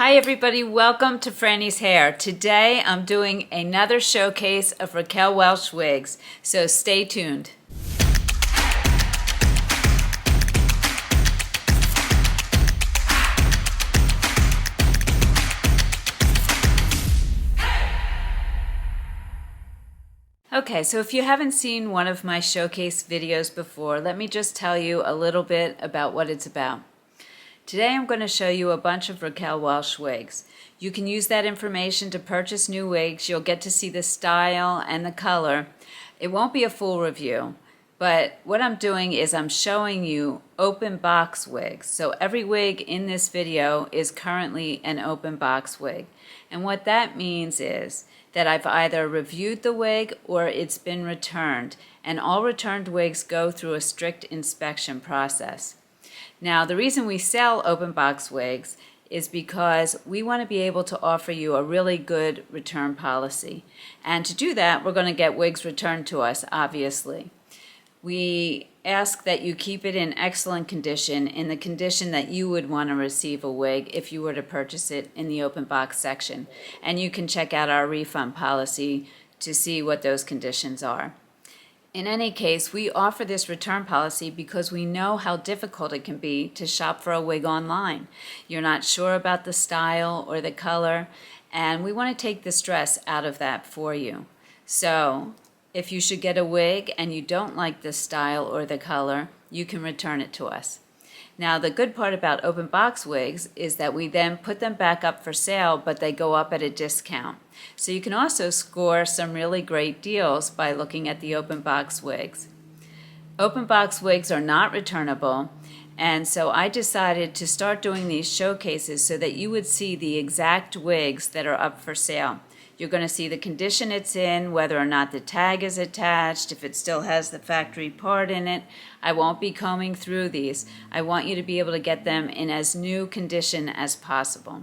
Hi everybody, welcome to Franny's Hair. Today I'm doing another showcase of Raquel Welch wigs, so stay tuned. Okay, so if you haven't seen one of my showcase videos before, let me just tell you a little bit about what it's about. Today I'm going to show you a bunch of Raquel Welch wigs. You can use that information to purchase new wigs. You'll get to see the style and the color. It won't be a full review, but what I'm doing is I'm showing you open box wigs. So every wig in this video is currently an open box wig. And what that means is that I've either reviewed the wig or it's been returned. And all returned wigs go through a strict inspection process. Now, the reason we sell open box wigs is because we want to be able to offer you a really good return policy. And to do that, we're going to get wigs returned to us, obviously. We ask that you keep it in excellent condition, in the condition that you would want to receive a wig if you were to purchase it in the open box section. And you can check out our refund policy to see what those conditions are. In any case, we offer this return policy because we know how difficult it can be to shop for a wig online. You're not sure about the style or the color, and we want to take the stress out of that for you. So, if you should get a wig and you don't like the style or the color, you can return it to us. Now, the good part about open box wigs is that we then put them back up for sale, but they go up at a discount. So you can also score some really great deals by looking at the open box wigs. Open box wigs are not returnable, and so I decided to start doing these showcases so that you would see the exact wigs that are up for sale. You're going to see the condition it's in, whether or not the tag is attached, if it still has the factory part in it. I won't be combing through these. I want you to be able to get them in as new condition as possible.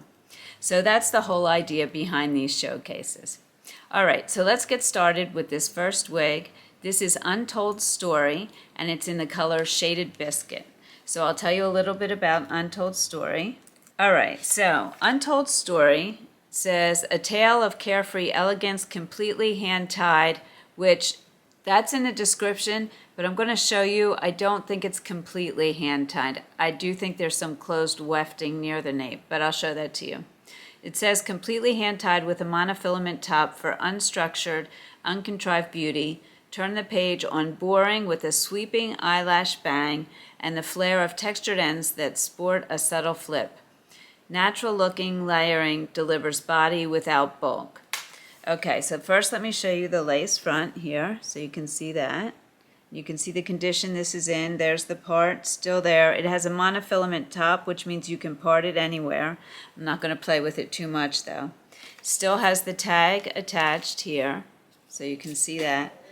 So that's the whole idea behind these showcases. All right, so let's get started with this first wig. This is Untold Story, and it's in the color Shaded Biscuit. So I'll tell you a little bit about Untold Story. All right, so Untold Story says, a tale of carefree elegance, completely hand-tied, which that's in the description, but I'm going to show you, I don't think it's completely hand-tied. I do think there's some closed wefting near the nape, but I'll show that to you. It says, completely hand-tied with a monofilament top for unstructured, uncontrived beauty. Turn the page on boring with a sweeping eyelash bang and the flare of textured ends that sport a subtle flip. Natural-looking layering delivers body without bulk. Okay, so first let me show you the lace front here so you can see that. You can see the condition this is in. There's the part still there. It has a monofilament top, which means you can part it anywhere. I'm not going to play with it too much though. Still has the tag attached here, so you can see that.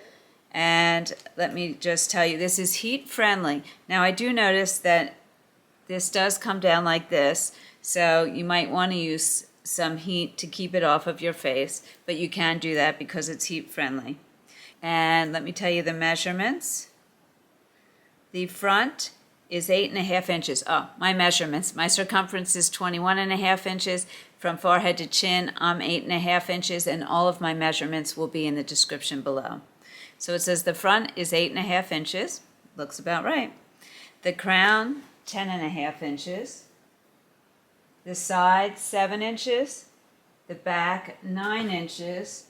And let me just tell you, this is heat friendly. Now I do notice that this does come down like this, so you might want to use some heat to keep it off of your face, but you can do that because it's heat friendly. And let me tell you the measurements. The front is 8.5 inches. Oh, my measurements. My circumference is 21.5 inches. From forehead to chin, I'm 8.5 inches, and all of my measurements will be in the description below. So it says the front is 8.5 inches. Looks about right. The crown, 10.5 inches. The side, 7 inches. The back, 9 inches.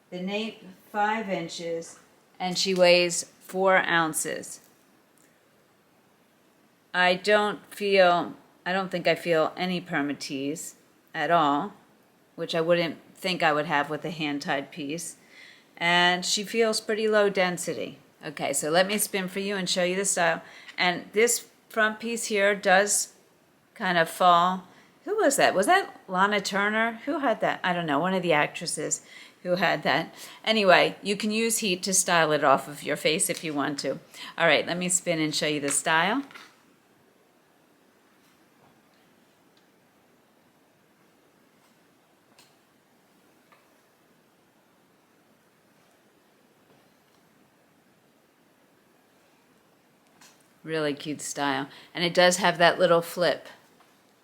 The nape, 5 inches. And she weighs 4 ounces. I don't think I feel any permatease at all, which I wouldn't think I would have with a hand-tied piece. And she feels pretty low density. Okay, so let me spin for you and show you the style. And this front piece here does kind of fall. Who was that? Was that Lana Turner? Who had that? I don't know, one of the actresses who had that. Anyway, you can use heat to style it off of your face if you want to. All right, let me spin and show you the style. Really cute style. And it does have that little flip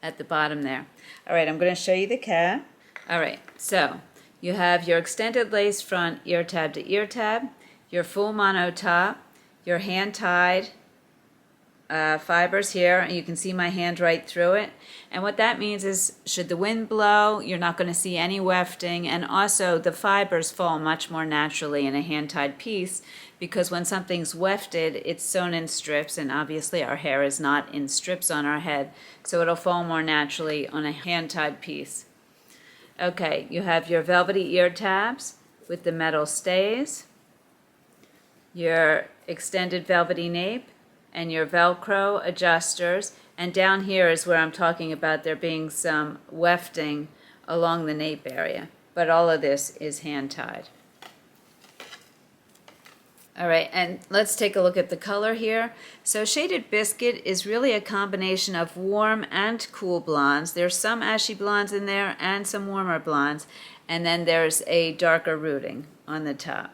at the bottom there. All right, I'm going to show you the cap. All right, so you have your extended lace front ear tab to ear tab, your full mono top, your hand-tied fibers here, and you can see my hand right through it. And what that means is, should the wind blow, you're not going to see any wefting, and also the fibers fall much more naturally in a hand-tied piece, because when something's wefted, it's sewn in strips, and obviously our hair is not in strips on our head, so it'll fall more naturally on a hand-tied piece. Okay, you have your velvety ear tabs with the metal stays, your extended velvety nape, and your Velcro adjusters, and down here is where I'm talking about there being some wefting along the nape area, but all of this is hand-tied. All right, and let's take a look at the color here. So Shaded Biscuit is really a combination of warm and cool blondes. There's some ashy blondes in there and some warmer blondes, and then there's a darker rooting on the top.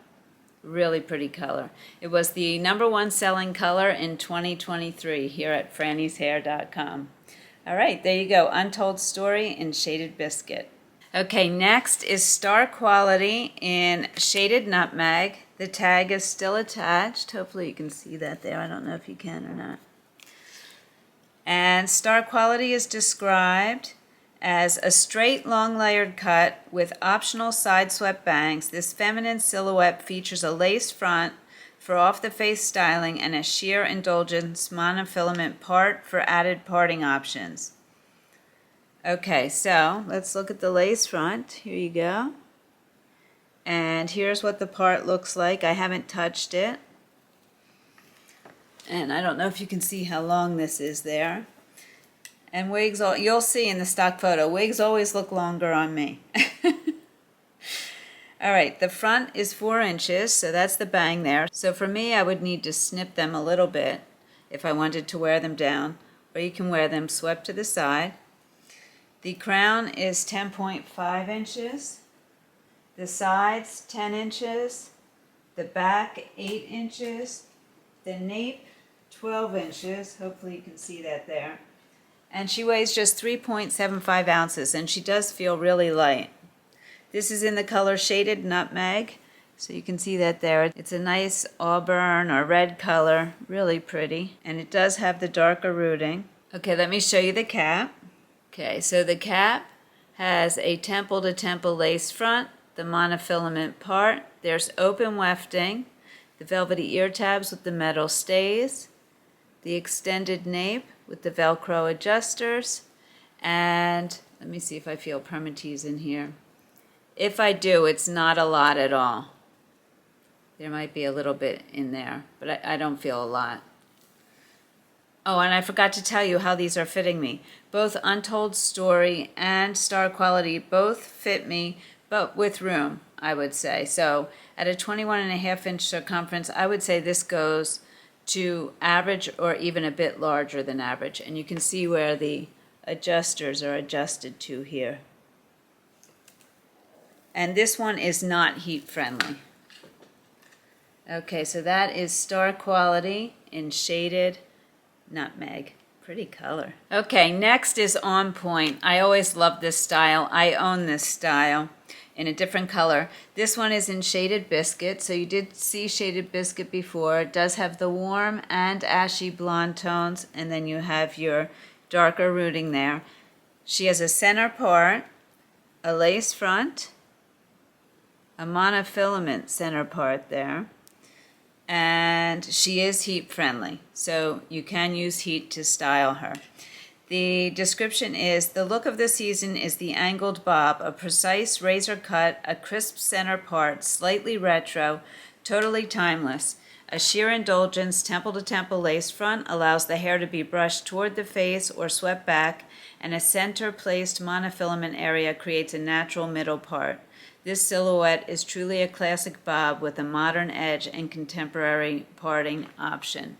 Really pretty color. It was the #1 selling color in 2023 here at Franny'sHair.com. All right, there you go. Untold Story in Shaded Biscuit. Okay, next is Star Quality in Shaded Nutmeg. The tag is still attached. Hopefully you can see that there. I don't know if you can or not. And Star Quality is described as a straight, long layered cut with optional side swept bangs. This feminine silhouette features a lace front for off-the-face styling and a sheer indulgence monofilament part for added parting options. Okay, so let's look at the lace front. Here you go. And here's what the part looks like. I haven't touched it. And I don't know if you can see how long this is there. And wigs, you'll see in the stock photo, wigs always look longer on me. All right, the front is 4 inches, so that's the bang there. So for me, I would need to snip them a little bit if I wanted to wear them down, or you can wear them swept to the side. The crown is 10.5 inches, the sides 10 inches, the back 8 inches, the nape 12 inches, hopefully you can see that there. And she weighs just 3.75 ounces, and she does feel really light. This is in the color Shaded Nutmeg, so you can see that there. It's a nice auburn or red color, really pretty, and it does have the darker rooting. Okay, let me show you the cap. Okay, so the cap has a temple-to-temple lace front, the monofilament part. There's open wefting, the velvety ear tabs with the metal stays, the extended nape with the Velcro adjusters, and let me see if I feel permatease in here. If I do, it's not a lot at all. There might be a little bit in there, but I don't feel a lot. Oh, and I forgot to tell you how these are fitting me. Both Untold Story and Star Quality both fit me, but with room, I would say. So at a 21.5-inch circumference, I would say this goes to average or even a bit larger than average. And you can see where the adjusters are adjusted to here. And this one is not heat friendly. Okay, so that is Star Quality in Shaded Nutmeg. Pretty color. Okay, next is On Point. I always love this style. I own this style in a different color. This one is in Shaded Biscuit, so you did see Shaded Biscuit before. It does have the warm and ashy blonde tones, and then you have your darker rooting there. She has a center part, a lace front, a monofilament center part there, and she is heat friendly, so you can use heat to style her. The description is, the look of the season is the angled bob, a precise razor cut, a crisp center part, slightly retro, totally timeless. A sheer indulgence temple-to-temple lace front allows the hair to be brushed toward the face or swept back, and a center-placed monofilament area creates a natural middle part. This silhouette is truly a classic bob with a modern edge and contemporary parting option.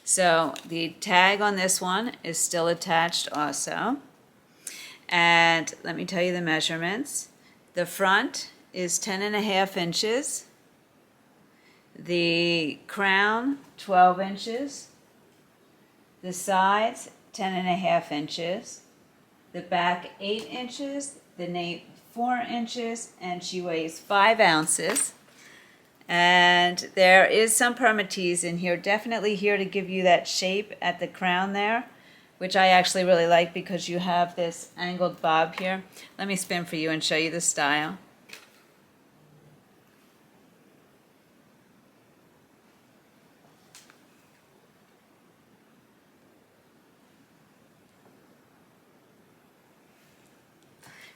So the tag on this one is still attached also. And let me tell you the measurements. The front is 10.5 inches. The crown, 12 inches. The sides, 10.5 inches. the back 8 inches, the nape 4 inches, and she weighs 5 ounces. And there is some permatease in here, definitely here to give you that shape at the crown there, which I actually really like because you have this angled bob here. Let me spin for you and show you the style.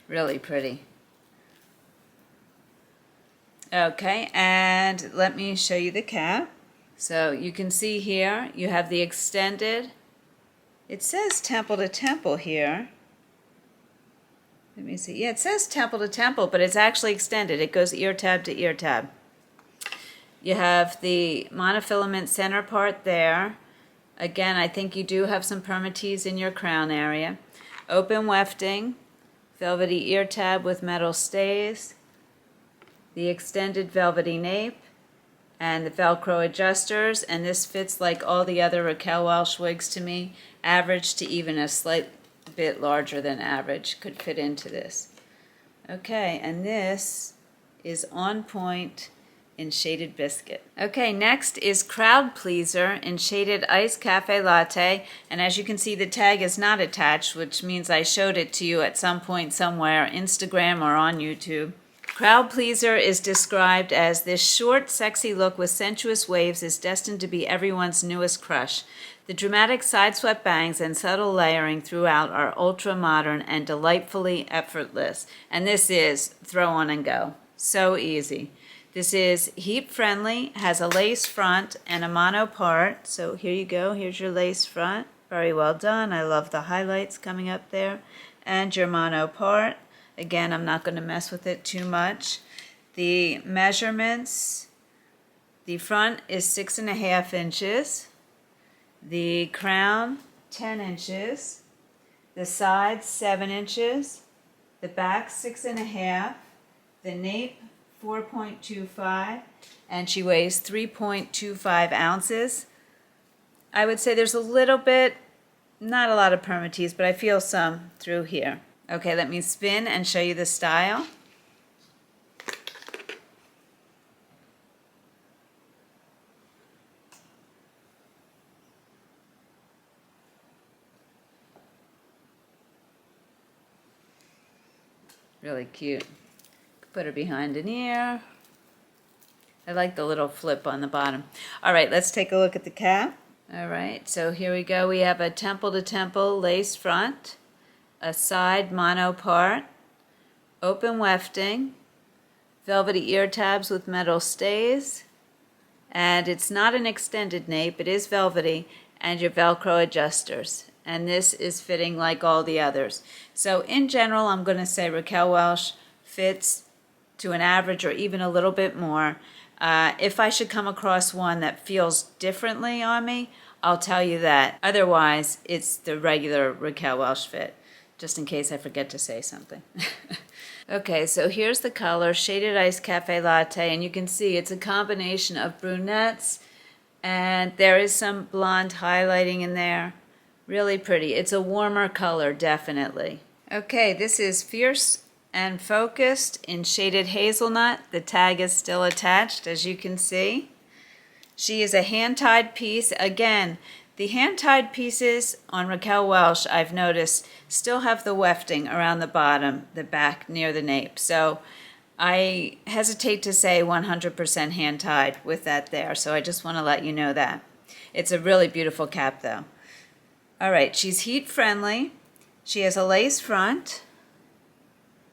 Really pretty. Okay, and let me show you the cap. So you can see here, you have the extended, it says temple to temple here. Let me see, yeah, it says temple to temple, but it's actually extended. It goes ear tab to ear tab. You have the monofilament center part there. Again, I think you do have some permatease in your crown area. Open wefting, velvety ear tab with metal stays, the extended velvety nape, and the Velcro adjusters, and this fits like all the other Raquel Welch wigs to me, average to even a slight bit larger than average could fit into this. Okay, and this is On Point in Shaded Biscuit. Okay, next is Crowd Pleaser in Shaded Iced Cafe Latte, and as you can see the tag is not attached, which means I showed it to you at some point somewhere, Instagram or on YouTube. Crowd Pleaser is described as this short, sexy look with sensuous waves is destined to be everyone's newest crush. The dramatic side-swept bangs and subtle layering throughout are ultra-modern and delightfully effortless. And this is throw on and go. So easy. This is heat-friendly, has a lace front and a mono part. So here you go. Here's your lace front. Very well done. I love the highlights coming up there. And your mono part. Again, I'm not going to mess with it too much. The measurements, the front is 6.5 inches. The crown, 10 inches. The sides, 7 inches. The back, 6.5. The nape, 4.25. And she weighs 3.25 ounces. I would say there's a little bit, not a lot of permatease, but I feel some through here. Okay, let me spin and show you the style. Really cute. Put her behind an ear. I like the little flip on the bottom. All right, let's take a look at the cap. All right, so here we go. We have a temple to temple lace front, a side mono part, open wefting, velvety ear tabs with metal stays, and it's not an extended nape, it is velvety, and your Velcro adjusters. And this is fitting like all the others. So in general, I'm going to say Raquel Welch fits to an average or even a little bit more. If I should come across one that feels differently on me, I'll tell you that. Otherwise, it's the regular Raquel Welch fit, just in case I forget to say something. Okay, so here's the color, Shaded Iced Cafe Latte, and you can see it's a combination of brunettes, and there is some blonde highlighting in there. Really pretty. It's a warmer color, definitely. Okay, this is Fierce and Focused in Shaded Hazelnut. The tag is still attached, as you can see. She is a hand-tied piece. Again, the hand-tied pieces on Raquel Welch, I've noticed, still have the wefting around the bottom, the back near the nape. So I hesitate to say 100% hand-tied with that there, so I just want to let you know that. It's a really beautiful cap, though. All right, she's heat-friendly. She has a lace front.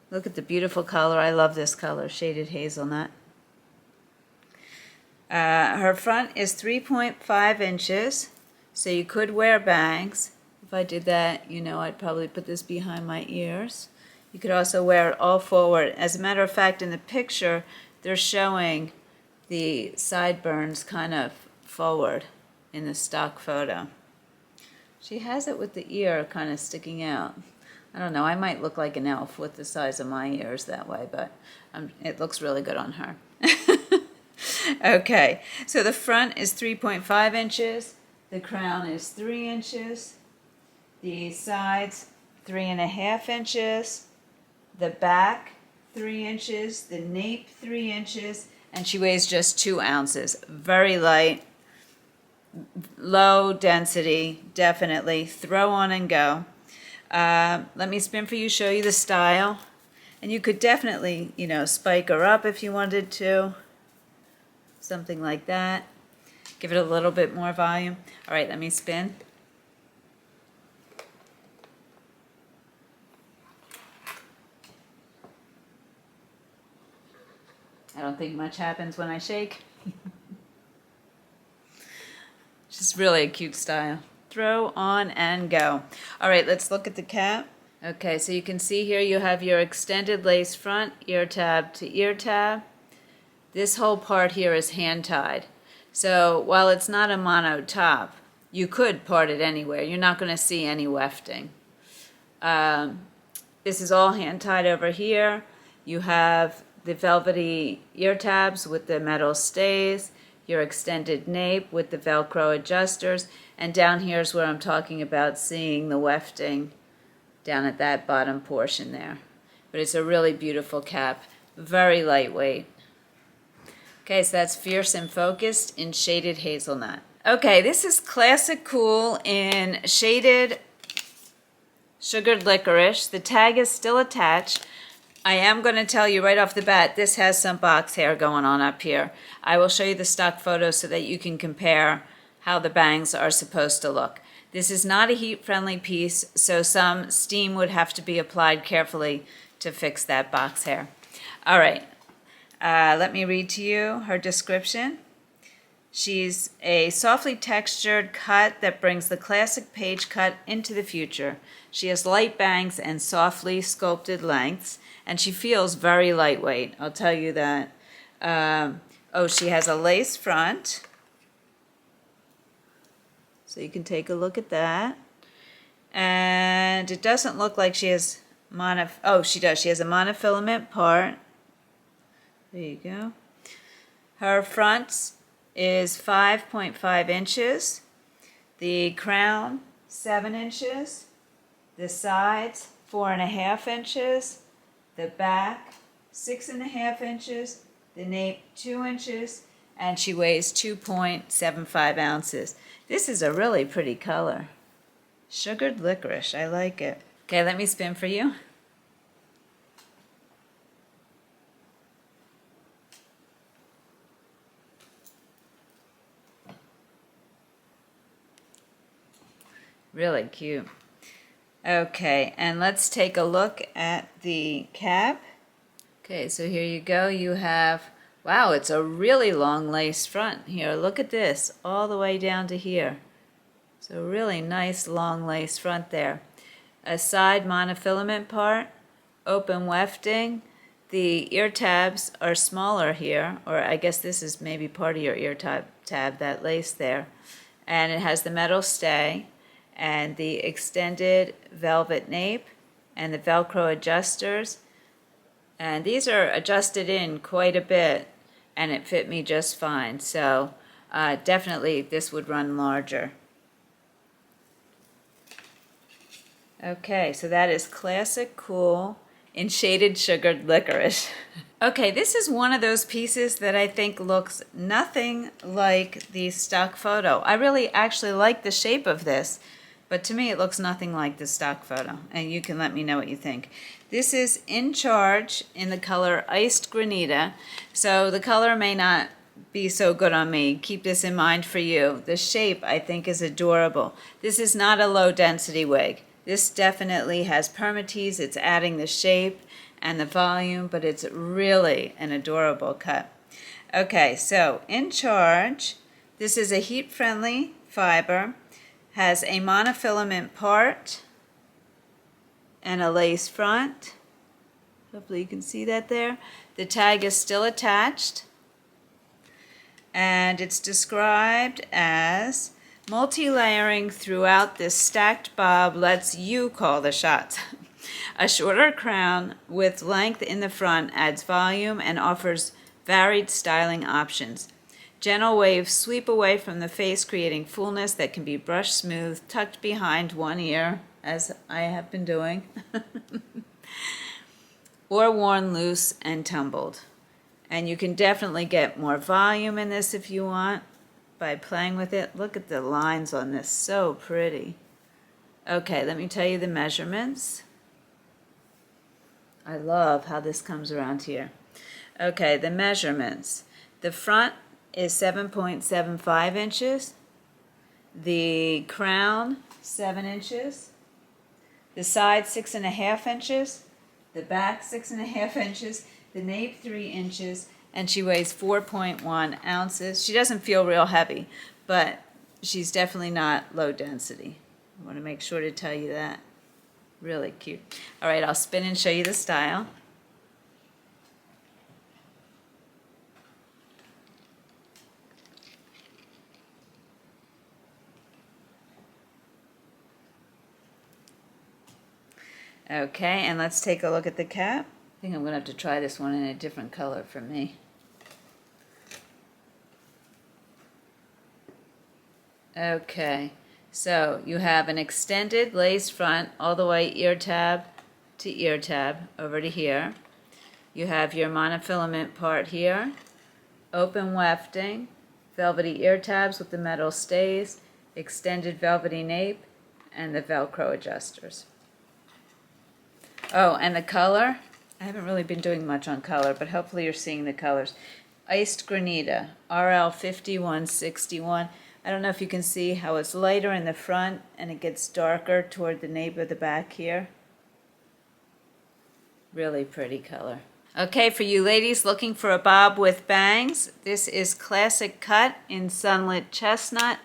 Look at the beautiful color. I love this color, Shaded Hazelnut. Her front is 3.5 inches, so you could wear bangs. If I did that, you know, I'd probably put this behind my ears. You could also wear it all forward. As a matter of fact, in the picture, they're showing the sideburns kind of forward in the stock photo. She has it with the ear kind of sticking out. I don't know, I might look like an elf with the size of my ears that way, but it looks really good on her. Okay, so the front is 3.5 inches, the crown is 3 inches, the sides 3.5 inches, the back 3 inches, the nape 3 inches, and she weighs just 2 ounces. Very light, low density, definitely. Throw on and go. Let me spin for you, show you the style. And you could definitely, spike her up if you wanted to. Something like that. Give it a little bit more volume. All right, let me spin. I don't think much happens when I shake. Just really a cute style. Throw on and go. All right, let's look at the cap. Okay, so you can see here you have your extended lace front, ear tab to ear tab. This whole part here is hand tied. So while it's not a mono top, you could part it anywhere. You're not going to see any wefting. This is all hand tied over here. You have the velvety ear tabs with the metal stays, your extended nape with the Velcro adjusters, and down here is where I'm talking about seeing the wefting down at that bottom portion there. But it's a really beautiful cap, very lightweight. Okay, so that's Fierce and Focused in Shaded Hazelnut. Okay, this is Classic Cool in Shaded Sugared Licorice. The tag is still attached. I am going to tell you right off the bat, this has some box hair going on up here. I will show you the stock photo so that you can compare how the bangs are supposed to look. This is not a heat-friendly piece, so some steam would have to be applied carefully to fix that box hair. All right, let me read to you her description. She's a softly textured cut that brings the classic page cut into the future. She has light bangs and softly sculpted lengths, and she feels very lightweight, I'll tell you that. She has a lace front. So you can take a look at that. And it doesn't look like she has she does. She has a monofilament part. There you go. Her front is 5.5 inches. The crown, 7 inches. The sides, 4.5 inches. The back, 6.5 inches. The nape, 2 inches. And she weighs 2.75 ounces. This is a really pretty color. Sugared licorice, I like it. Okay, let me spin for you. Really cute. Okay, and let's take a look at the cap. Okay, so here you go. You have, wow, it's a really long lace front here. Look at this, all the way down to here. So really nice long lace front there. A side monofilament part, open wefting. The ear tabs are smaller here, or I guess this is maybe part of your ear tab, that lace there. And it has the metal stay and the extended velvet nape and the Velcro adjusters. And these are adjusted in quite a bit, and it fit me just fine. So definitely this would run larger. Okay, so that is Classic Cool in Shaded Sugared Licorice. Okay, this is one of those pieces that I think looks nothing like the stock photo. I really actually like the shape of this, but to me it looks nothing like the stock photo, and you can let me know what you think. This is In Charge in the color Iced Granita, so the color may not be so good on me. Keep this in mind for you. The shape I think is adorable. This is not a low density wig. This definitely has permatease. It's adding the shape and the volume, but it's really an adorable cut. Okay, so In Charge, this is a heat-friendly fiber, has a monofilament part and a lace front. Hopefully you can see that there. The tag is still attached, and it's described as multi-layering throughout this stacked bob lets you call the shots. A shorter crown with length in the front adds volume and offers varied styling options. Gentle waves sweep away from the face, creating fullness that can be brushed smooth, tucked behind one ear. as I have been doing, or worn loose and tumbled. And you can definitely get more volume in this if you want by playing with it. Look at the lines on this, so pretty. Okay, let me tell you the measurements. I love how this comes around here. Okay, the measurements. The front is 7.75 inches. The crown, 7 inches. The side, 6.5 inches. The back, 6.5 inches. The nape, 3 inches. And she weighs 4.1 ounces. She doesn't feel real heavy, but she's definitely not low density. I want to make sure to tell you that. Really cute. All right, I'll spin and show you the style. Okay, and let's take a look at the cap. I think I'm going to have to try this one in a different color for me. Okay, so you have an extended lace front all the way ear tab to ear tab over to here. You have your monofilament part here, open wefting, velvety ear tabs with the metal stays, extended velvety nape, and the Velcro adjusters. Oh, and the color, I haven't really been doing much on color, but hopefully you're seeing the colors. Iced Granita, RL 5161. I don't know if you can see how it's lighter in the front and it gets darker toward the nape of the back here. Really pretty color. Okay, for you ladies looking for a bob with bangs, this is Classic Cut in Sunlit Chestnut.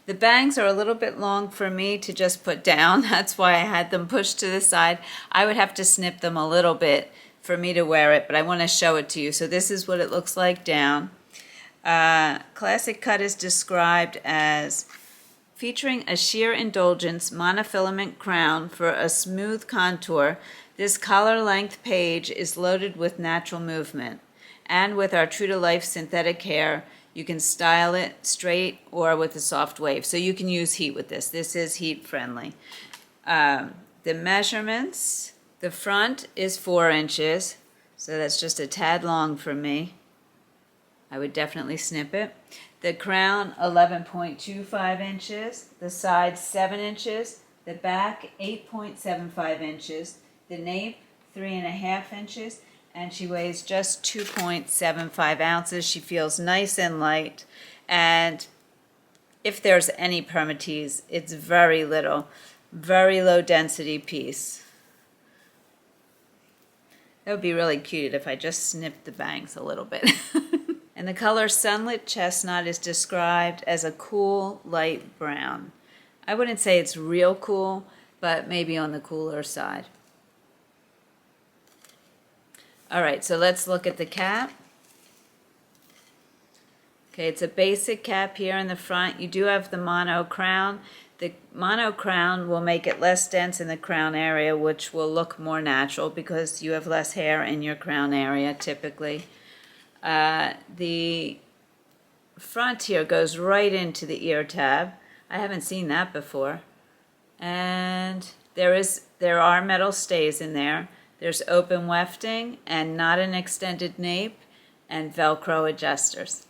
The bangs are a little bit long for me to just put down. That's why I had them pushed to the side. I would have to snip them a little bit for me to wear it, but I want to show it to you. So this is what it looks like down. Classic Cut is described as featuring a sheer indulgence monofilament crown for a smooth contour. This collar-length page is loaded with natural movement. And with our true-to-life synthetic hair, you can style it straight or with a soft wave. So you can use heat with this. This is heat friendly. The measurements, the front is 4 inches. So that's just a tad long for me. I would definitely snip it. The crown, 11.25 inches. The side, 7 inches. The back, 8.75 inches. The nape, 3.5 inches. And she weighs just 2.75 ounces. She feels nice and light. And if there's any permatease, it's very little, very low density piece. That would be really cute if I just snipped the bangs a little bit. And the color Sunlit Chestnut is described as a cool, light brown. I wouldn't say it's real cool, but maybe on the cooler side. All right, so let's look at the cap. Okay, it's a basic cap here in the front. You do have the mono crown. The mono crown will make it less dense in the crown area, which will look more natural because you have less hair in your crown area typically. The front here goes right into the ear tab. I haven't seen that before. And there are metal stays in there. There's open wefting and not an extended nape and Velcro adjusters.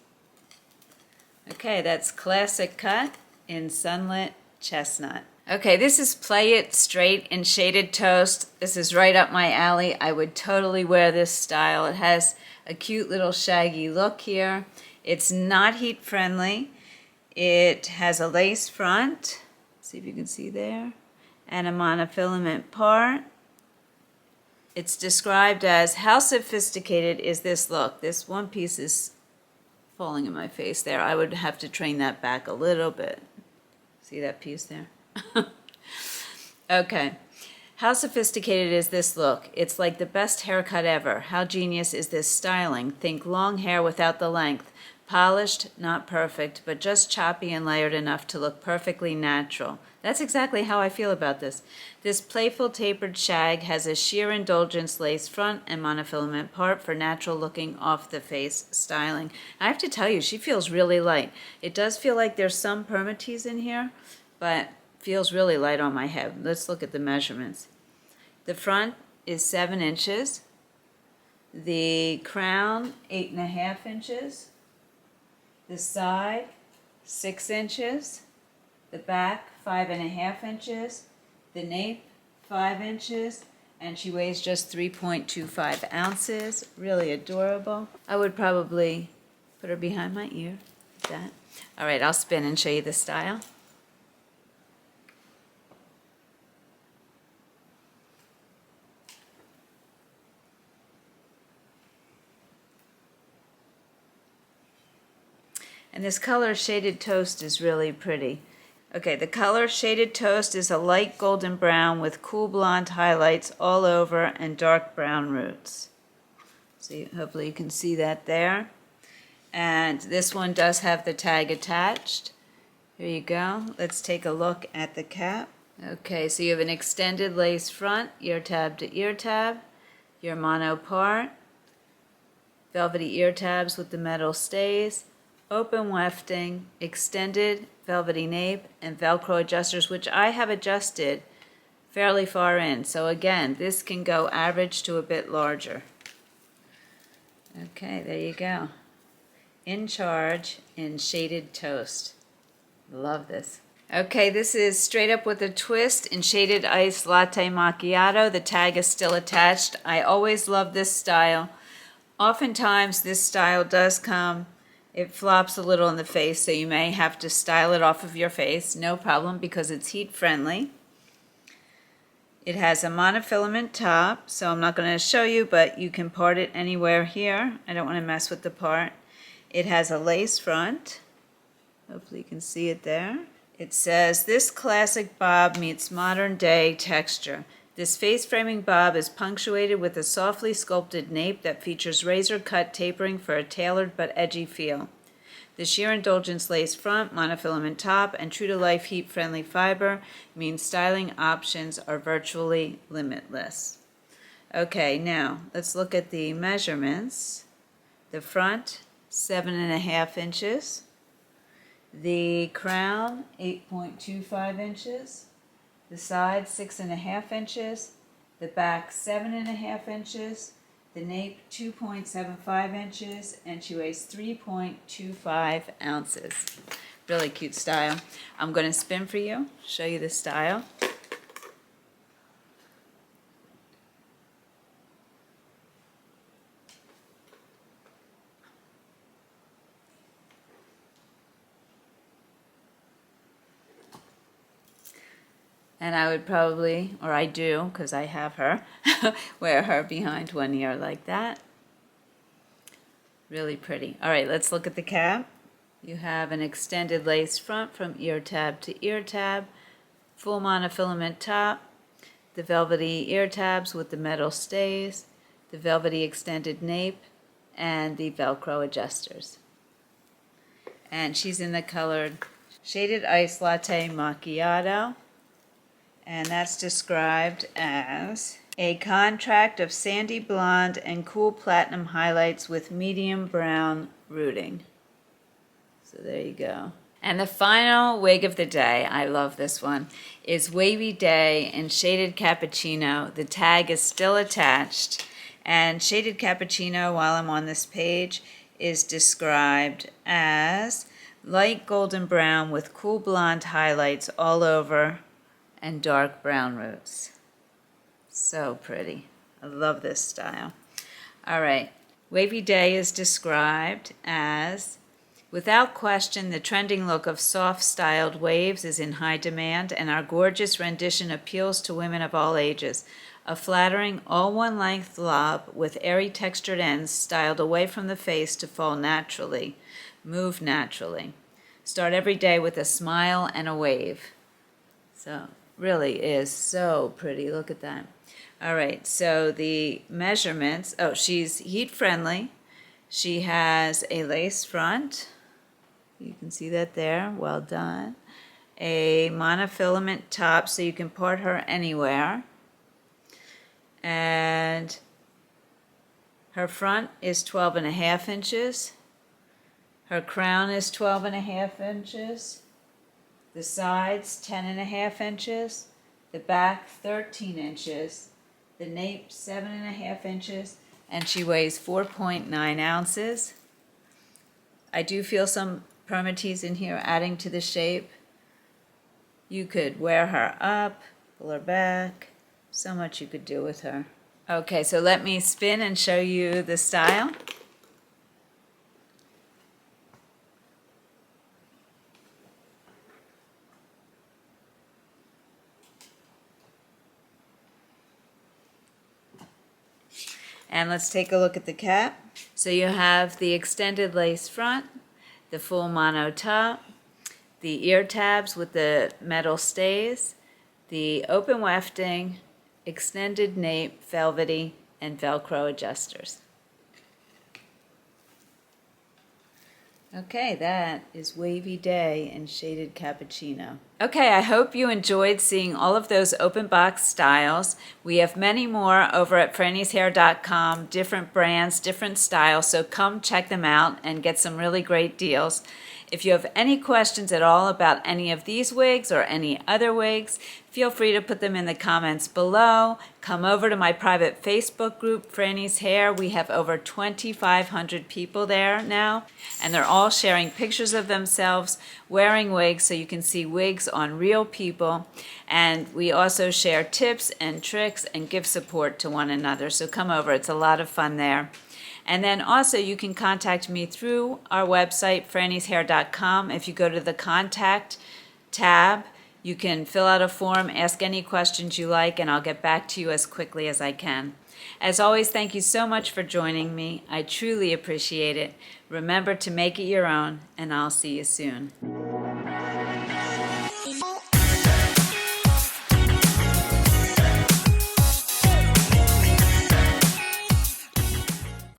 Okay, that's Classic Cut in Sunlit Chestnut. Okay, this is Play It Straight in Shaded Toast. This is right up my alley. I would totally wear this style. It has a cute little shaggy look here. It's not heat friendly. It has a lace front. See if you can see there. And a monofilament part. It's described as, how sophisticated is this look? This one piece is falling in my face there. I would have to train that back a little bit. See that piece there? Okay. How sophisticated is this look? It's like the best haircut ever. How genius is this styling? Think long hair without the length. Polished, not perfect, but just choppy and layered enough to look perfectly natural. That's exactly how I feel about this. This playful tapered shag has a sheer indulgence lace front and monofilament part for natural looking off the face styling. I have to tell you, she feels really light. It does feel like there's some permatease in here, but feels really light on my head. Let's look at the measurements. The front is 7 inches. The crown, 8.5 inches. The side, 6 inches. The back, 5.5 inches. The nape, 5 inches. And she weighs just 3.25 ounces. Really adorable. I would probably put her behind my ear, like that. All right, I'll spin and show you the style. And this color Shaded Toast is really pretty. Okay, the color Shaded Toast is a light golden brown with cool blonde highlights all over and dark brown roots. So hopefully you can see that there. And this one does have the tag attached. Here you go. Let's take a look at the cap. Okay, so you have an extended lace front, ear tab to ear tab, your mono part, velvety ear tabs with the metal stays, open wefting, extended velvety nape, and Velcro adjusters, which I have adjusted fairly far in. So again, this can go average to a bit larger. Okay, there you go. In Charge in Shaded Toast. Love this. Okay, this is Straight Up with a Twist in Shaded Ice Latte Macchiato. The tag is still attached. I always love this style. Oftentimes this style does come, it flops a little in the face, so you may have to style it off of your face. No problem, because it's heat friendly. It has a monofilament top, so I'm not going to show you, but you can part it anywhere here. I don't want to mess with the part. It has a lace front. Hopefully you can see it there. It says, "This classic bob meets modern day texture. This face framing bob is punctuated with a softly sculpted nape that features razor cut tapering for a tailored but edgy feel. The sheer indulgence lace front, monofilament top, and true to life heat friendly fiber means styling options are virtually limitless." Okay, now let's look at the measurements. The front, 7.5 inches. The crown, 8.25 inches. The side, 6.5 inches. The back, 7.5 inches. The nape, 2.75 inches. And she weighs 3.25 ounces. Really cute style. I'm going to spin for you, show you the style. And I would probably, or I do, because I have her, wear her behind one ear like that. Really pretty. All right, let's look at the cap. You have an extended lace front from ear tab to ear tab, full monofilament top, the velvety ear tabs with the metal stays, the velvety extended nape, and the Velcro adjusters. And she's in the colored Shaded Ice Latte Macchiato. And that's described as a contrast of sandy blonde and cool platinum highlights with medium brown rooting. So there you go. And the final wig of the day, I love this one, is Wavy Day in Shaded Cappuccino. The tag is still attached. And Shaded Cappuccino, while I'm on this page, is described as light golden brown with cool blonde highlights all over and dark brown roots. So pretty. I love this style. All right. Wavy Day is described as, without question, the trending look of soft-styled waves is in high demand, and our gorgeous rendition appeals to women of all ages. A flattering, all-one-length lob with airy textured ends styled away from the face to fall naturally. Move naturally. Start every day with a smile and a wave. So really is so pretty. Look at that. All right, so the measurements. Oh, she's heat friendly. She has a lace front. You can see that there. Well done. A monofilament top, so you can part her anywhere. And her front is 12.5 inches. Her crown is 12.5 inches. the sides 10.5 inches, the back 13 inches, the nape 7.5 inches, and she weighs 4.9 ounces. I do feel some permatease in here adding to the shape. You could wear her up, pull her back, so much you could do with her. Okay, so let me spin and show you the style. And let's take a look at the cap. So you have the extended lace front, the full mono top, the ear tabs with the metal stays, the open wefting, extended nape, velvety, and Velcro adjusters. Okay, that is Wavy Day in Shaded Cappuccino. Okay, I hope you enjoyed seeing all of those open box styles. We have many more over at Franny'sHair.com, different brands, different styles, so come check them out and get some really great deals. If you have any questions at all about any of these wigs or any other wigs, feel free to put them in the comments below. Come over to my private Facebook group, Franny's Hair. We have over 2,500 people there now, and they're all sharing pictures of themselves wearing wigs so you can see wigs on real people. And we also share tips and tricks and give support to one another. So come over, it's a lot of fun there. And then also you can contact me through our website, Franny'sHair.com. If you go to the Contact tab, you can fill out a form, ask any questions you like, and I'll get back to you as quickly as I can. As always, thank you so much for joining me. I truly appreciate it. Remember to make it your own, and I'll see you soon.